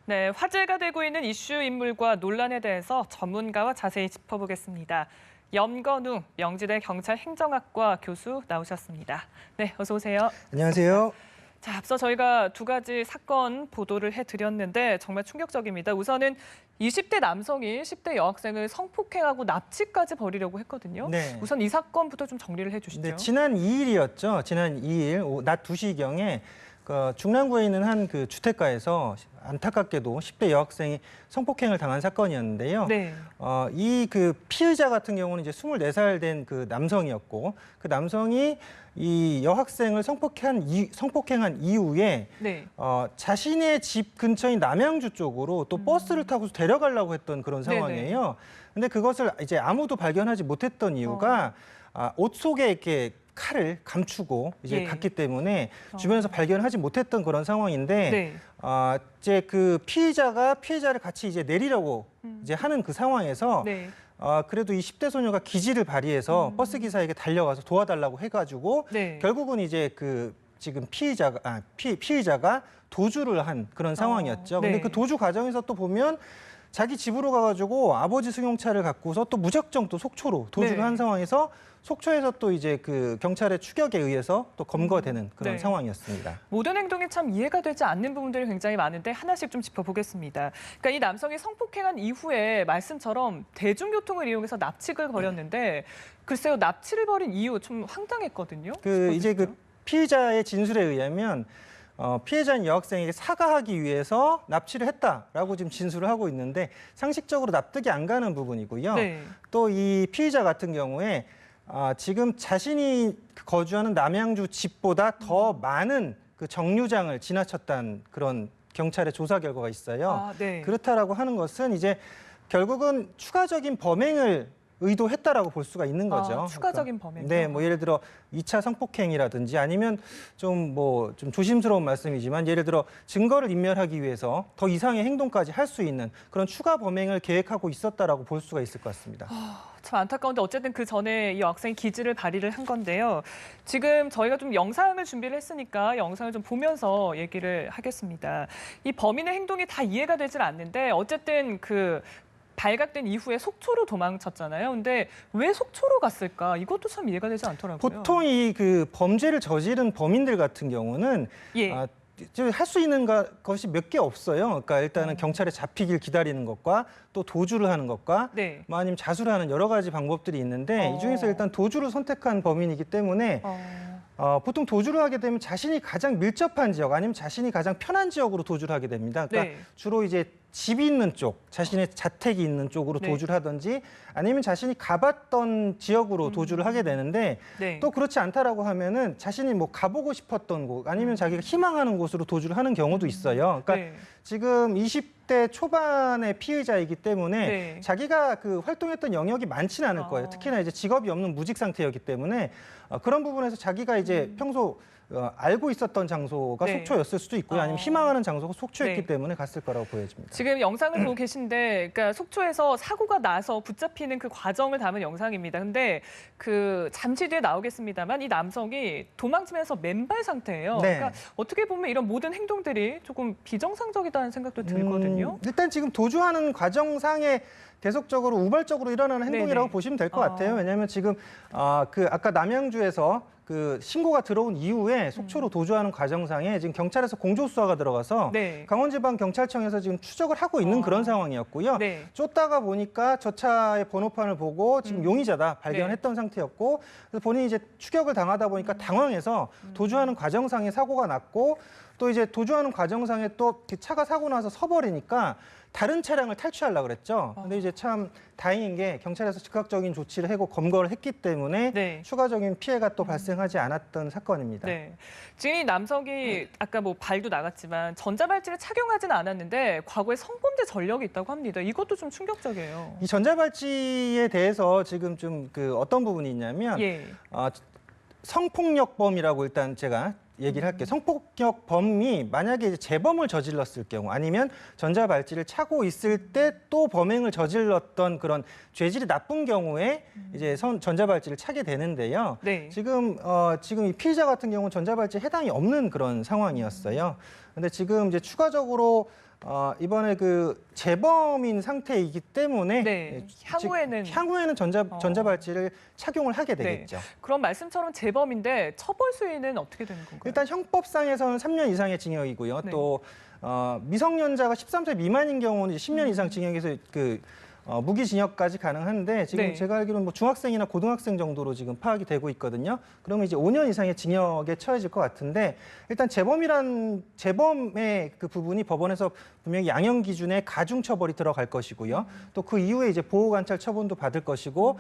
네, 화제가 되고 있는 이슈 인물과 논란에 대해서 전문가와 자세히 짚어보겠습니다. 염건우 명지대 경찰 행정학과 교수 나오셨습니다. 네, 어서 오세요. 안녕하세요. 자, 앞서 저희가 두 가지 사건 보도를 해드렸는데 정말 충격적입니다. 우선은 20대 남성이 10대 여학생을 성폭행하고 납치까지 벌이려고 했거든요. 네. 우선 이 사건부터 좀 정리를 해주시죠. 네, 지난 2일이었죠. 지난 2일 낮 2시경에 중랑구에 있는 한 그 주택가에서 안타깝게도 10대 여학생이 성폭행을 당한 사건이었는데요. 네. 이 그 피의자 같은 경우는 이제 24살 된 그 남성이었고, 그 남성이 이 여학생을 성폭행한 이후에 네. 자신의 집 근처인 남양주 쪽으로 또 버스를 타고 데려가려고 했던 그런 상황이에요. 근데 그것을 이제 아무도 발견하지 못했던 이유가 옷 속에 이렇게 칼을 감추고 이제 예. 갔기 때문에 주변에서 발견하지 못했던 그런 상황인데 네. 이제 그 피해자를 같이 이제 내리려고 이제 하는 그 상황에서 네. 그래도 이 10대 소녀가 기지를 발휘해서 버스 기사에게 달려가서 도와달라고 해가지고 네. 결국은 이제 그 지금 피의자가 도주를 한 그런 상황이었죠. 근데 네. 그 도주 과정에서 또 보면 자기 집으로 가가지고 아버지 승용차를 갖고서 또 무작정 또 속초로 도주를 네. 한 상황에서 속초에서 또 이제 그 경찰의 추격에 의해서 또 검거되는 그런 네. 상황이었습니다. 모든 행동이 참 이해가 되지 않는 부분들이 굉장히 많은데 하나씩 좀 짚어보겠습니다. 그러니까 이 남성이 성폭행한 이후에 말씀처럼 대중교통을 이용해서 납치를 벌였는데 글쎄요, 납치를 벌인 이유 좀 황당했거든요. 이제 그 피의자의 진술에 의하면 피해자인 여학생에게 사과하기 위해서 납치를 했다라고 지금 진술을 하고 있는데 상식적으로 납득이 안 가는 부분이고요. 네. 또 이 피의자 같은 경우에 지금 자신이 거주하는 남양주 집보다 더 많은 그 정류장을 지나쳤다는 그런 경찰의 조사 결과가 있어요. 네. 그렇다라고 하는 것은 이제 결국은 추가적인 범행을 의도했다라고 볼 수가 있는 거죠. 추가적인 범행. 네, 뭐 예를 들어 2차 성폭행이라든지 아니면 좀 조심스러운 말씀이지만 예를 들어 증거를 인멸하기 위해서 더 이상의 행동까지 할 수 있는 그런 추가 범행을 계획하고 있었다라고 볼 수가 있을 것 같습니다. 참 안타까운데 어쨌든 그 전에 이 여학생이 기지를 발휘를 한 건데요. 지금 저희가 좀 영상을 준비를 했으니까 영상을 좀 보면서 얘기를 하겠습니다. 이 범인의 행동이 다 이해가 되질 않는데 어쨌든 그 발각된 이후에 속초로 도망쳤잖아요. 근데 왜 속초로 갔을까? 이것도 참 이해가 되지 않더라고요. 보통 이 그 범죄를 저지른 범인들 같은 경우는 예. 할 수 있는 것이 몇 개 없어요. 그러니까 일단은 경찰에 잡히길 기다리는 것과 또 도주를 하는 것과 네. 뭐 아니면 자수를 하는 여러 가지 방법들이 있는데 이 중에서 일단 도주를 선택한 범인이기 때문에 보통 도주를 하게 되면 자신이 가장 밀접한 지역 아니면 자신이 가장 편한 지역으로 도주를 하게 됩니다. 그러니까 네. 주로 이제 집이 있는 쪽, 자신의 자택이 있는 쪽으로 네. 도주를 하든지 아니면 자신이 가봤던 지역으로 도주를 하게 되는데 네. 또 그렇지 않다라고 하면은 자신이 뭐 가보고 싶었던 곳 아니면 자기가 희망하는 곳으로 도주를 하는 경우도 있어요. 그러니까 네. 지금 20대 초반의 피해자이기 때문에 네. 자기가 그 활동했던 영역이 많지는 않을 거예요. 특히나 이제 직업이 없는 무직 상태였기 때문에 그런 부분에서 자기가 이제 평소 알고 있었던 장소가 네. 속초였을 수도 있고요. 아니면 희망하는 장소가 속초였기 네. 때문에 갔을 거라고 보여집니다. 지금 영상을 보고 계신데, 그러니까 속초에서 사고가 나서 붙잡히는 그 과정을 담은 영상입니다. 근데 그 잠시 뒤에 나오겠습상입니다만 이 남성이 도망치면서 맨발 상태예요. 네. 그러니까 어떻게 보면 이런 모든 행동들이 조금 비정상적이다는 생각도 들거든요. 일단 지금 도주하는 과정상에 계속적으로 우발적으로 일어나는 행동이라고 네네. 보시면 될 것 같아요. 왜냐하면 지금 아까 남양주에서 그 신고가 들어온 이후에 속초로 도주하는 과정상에 지금 경찰에서 공조수사가 들어가서 네. 강원지방경찰청에서 지금 추적을 하고 있는 그런 상황이었고요. 네. 쫓다가 보니까 저 차의 번호판을 보고 지금 용의자다 발견했던 상태였고 그래서 본인이 이제 추격을 당하다 보니까 당황해서 도주하는 과정상에 사고가 났고 또 이제 도주하는 과정상에 또 차가 사고 나서 서버리니까 다른 차량을 탈취하려고 그랬죠. 근데 이제 참 다행인 게 경찰에서 즉각적인 조치를 하고 검거를 했기 때문에 네. 추가적인 피해가 또 발생하지 않았던 사건입니다. 네. 지금 이 남성이 아까 뭐 발도 나갔지만 전자발찌를 착용하지는 않았는데 과거에 성범죄 전력이 있다고 합니다. 이것도 좀 충격적이에요. 이 전자발찌에 대해서 지금 좀 그 어떤 부분이 있냐면 예. 성폭력범이라고 일단 제가 얘기를 할게요. 성폭력범이 만약에 이제 재범을 저질렀을 경우 아니면 전자발찌를 차고 있을 때 또 범행을 저질렀던 그런 죄질이 나쁜 경우에 이제 전자발찌를 차게 되는데요. 네. 지금 이 피의자 같은 경우는 전자발찌에 해당이 없는 그런 상황이었어요. 근데 지금 이제 추가적으로 이번에 그 재범인 상태이기 때문에 네, 향후에는 전자발찌를 착용을 하게 되겠죠. 네. 그럼 말씀처럼 재범인데 처벌 수위는 어떻게 되는 건가요? 일단 형법상에서는 3년 이상의 징역이고요. 네. 또 미성년자가 13세 미만인 경우는 10년 이상 징역에서 무기징역까지 가능한데 지금 네. 제가 알기로는 뭐 중학생이나 고등학생 정도로 지금 파악이 되고 있거든요. 그러면 이제 5년 이상의 징역에 처해질 것 같은데 일단 재범의 그 부분이 법원에서 분명히 양형 기준에 가중처벌이 들어갈 것이고요. 또 그 이후에 이제 보호관찰 처분도 받을 것이고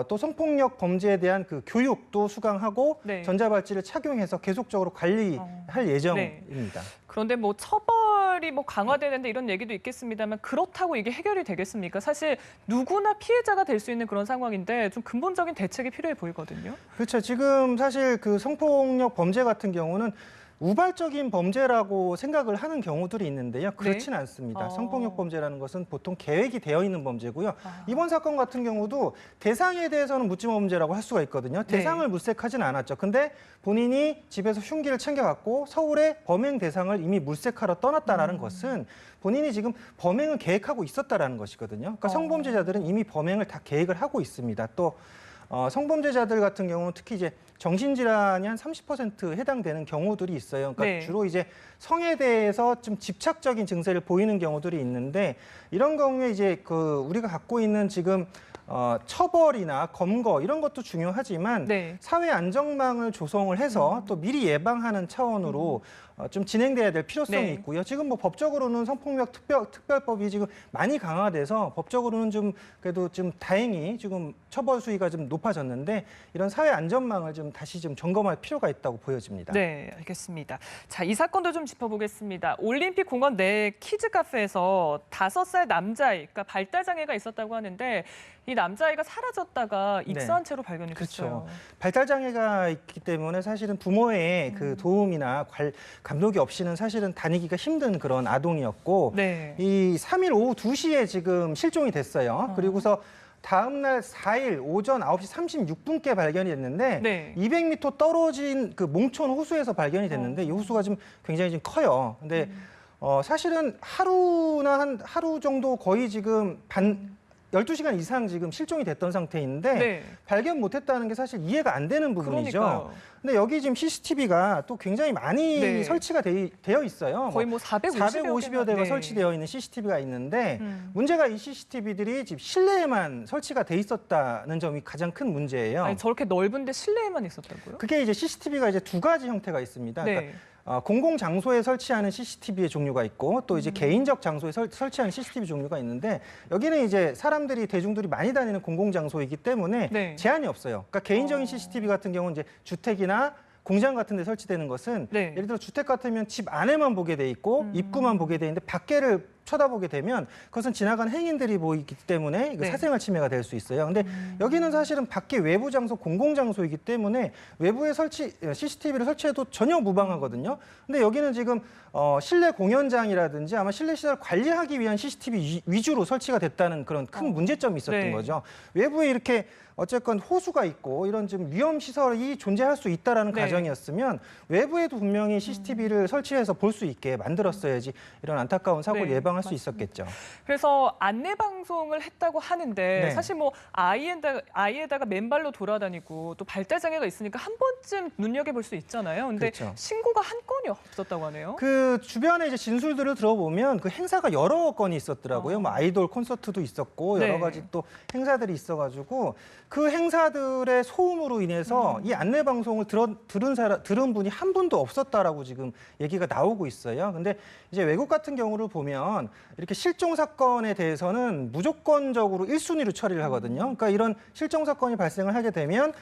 또 성폭력 범죄에 대한 그 교육도 수강하고 네. 전자발찌를 착용해서 계속적으로 관리할 예정입니다. 그런데 뭐 처벌이 뭐 강화되는데 이런 얘기도 있겠습니다만 그렇다고 이게 해결이 되겠습니까? 사실 누구나 피해자가 될 수 있는 그런 상황인데 좀 근본적인 대책이 필요해 보이거든요. 그렇죠. 지금 사실 그 성폭력 범죄 같은 경우는 우발적인 범죄라고 생각을 하는 경우들이 있는데요. 그렇진 않습니다. 성폭력 범죄라는 것은 보통 계획이 되어 있는 범죄고요. 이번 사건 같은 경우도 대상에 대해서는 묻지마 범죄라고 할 수가 있거든요. 대상을 물색하진 않았죠. 근데 본인이 집에서 흉기를 챙겨갖고 서울에 범행 대상을 이미 물색하러 떠났다라는 것은 본인이 지금 범행을 계획하고 있었다라는 것이거든요. 그러니까 성범죄자들은 이미 범행을 다 계획을 하고 있습니다. 또 성범죄자들 같은 경우는 특히 이제 정신질환이 한 30% 해당되는 경우들이 있어요. 그러니까 네. 주로 이제 성에 대해서 좀 집착적인 증세를 보이는 경우들이 있는데 이런 경우에 이제 그 우리가 갖고 있는 지금 처벌이나 검거 이런 것도 중요하지만 네. 사회 안정망을 조성을 해서 또 미리 예방하는 차원으로 좀 진행돼야 될 필요성이 네. 있고요. 지금 뭐 법적으로는 성폭력 특별법이 지금 많이 강화돼서 법적으로는 좀 그래도 좀 다행히 지금 처벌 수위가 좀 높아졌는데 이런 사회 안전망을 좀 다시 좀 점검할 필요가 있다고 보여집니다. 네, 알겠습니다. 자, 이 사건도 좀 짚어보겠습니다. 올림픽 공원 내 키즈 카페에서 5살 남자아이, 그러니까 발달 장애가 있었다고 하는데 이 남자아이가 사라졌다가 입사한 채로 발견이 됐어요. 그렇죠. 발달 장애가 있기 때문에 사실은 부모의 그 도움이나 감독이 없이는 사실은 다니기가 힘든 그런 아동이었고 네. 이 3일 오후 2시에 지금 실종이 됐어요. 그리고서 다음 날 4일 오전 9시 36분께 발견이 됐는데 네. 200m 떨어진 그 몽촌 호수에서 발견이 됐는데 이 호수가 좀 굉장히 좀 커요. 근데 사실은 하루 정도 거의 지금 12시간 이상 지금 실종이 됐던 상태인데 네. 발견 못했다는 게 사실 이해가 안 되는 부분이죠. 그러니까요. 근데 여기 지금 CCTV가 또 굉장히 많이 네. 설치가 되어 있어요. 거의 뭐 450여 대가 네. 설치되어 있는 CCTV가 있는데 문제가 이 CCTV들이 지금 실내에만 설치가 돼 있었다는 점이 가장 큰 문제예요. 아니, 저렇게 넓은데 실내에만 있었다고요? 그게 이제 CCTV가 이제 두 가지 형태가 있습니다. 네. 그러니까 공공 장소에 설치하는 CCTV의 종류가 있고 또 이제 개인적 장소에 설치하는 CCTV 종류가 있는데 여기는 이제 대중들이 많이 다니는 공공 장소이기 때문에 네. 제한이 없어요. 그러니까 개인적인 CCTV 같은 경우는 이제 주택이나 공장 같은 데 설치되는 것은 네. 예를 들어 주택 같으면 집 안에만 보게 돼 있고 입구만 보게 돼 있는데 밖에를 쳐다보게 되면 그것은 지나가는 행인들이 보이기 때문에 네. 사생활 침해가 될 수 있어요. 근데 여기는 사실은 밖에 외부 장소, 공공 장소이기 때문에 외부에 CCTV를 설치해도 전혀 무방하거든요. 근데 여기는 지금 실내 공연장이라든지 아마 실내 시설 관리하기 위한 CCTV 위주로 설치가 됐다는 그런 큰 문제점이 있었던 네. 거죠. 외부에 이렇게 어쨌건 호수가 있고 이런 좀 위험 시설이 존재할 수 있다라는 네. 가정이었으면 외부에도 분명히 CCTV를 설치해서 볼 수 있게 만들었어야지 이런 안타까운 사고를 네, 예방할 수 맞습니다. 있었겠죠. 그래서 안내 방송을 했다고 하는데 네. 사실 뭐 아이에다가 맨발로 돌아다니고 또 발달 장애가 있으니까 한 번쯤 눈여겨볼 수 있잖아요. 근데 그렇죠. 신고가 한 건이 없었다고 하네요. 그 주변에 이제 진술들을 들어보면 그 행사가 여러 건이 있었더라고요. 뭐 아이돌 콘서트도 있었고 여러 네. 가지 또 행사들이 있어가지고 그 행사들의 소음으로 인해서 이 안내 방송을 들은 분이 한 분도 없었다라고 지금 얘기가 나오고 있어요. 근데 이제 외국 같은 경우를 보면 이렇게 실종 사건에 대해서는 무조건적으로 1순위로 처리를 하거든요. 그러니까 이런 실종 사건이 발생을 하게 되면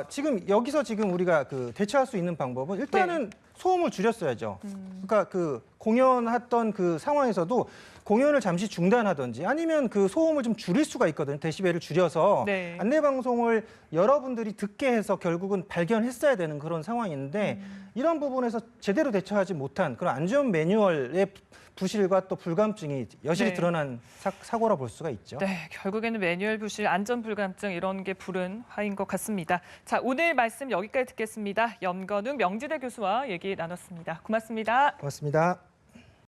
지금 여기서 지금 우리가 그 대처할 수 있는 방법은 일단은 소음을 줄였어야죠. 그러니까 그 공연했던 그 상황에서도 공연을 잠시 중단하든지 아니면 그 소음을 좀 줄일 수가 있거든요. 데시벨을 줄여서 네. 안내 방송을 여러분들이 듣게 해서 결국은 발견했어야 되는 그런 상황인데 이런 부분에서 제대로 대처하지 못한 그런 안전 매뉴얼의 부실과 또 불감증이 여실히 네. 드러난 사고라 볼 수가 있죠. 네, 결국에는 매뉴얼 부실, 안전 불감증 이런 게 부른 화인 것 같습니다. 자, 오늘 말씀 여기까지 듣겠습니다. 염건웅 명지대 교수와 얘기 나눴습니다. 고맙습니다. 고맙습니다.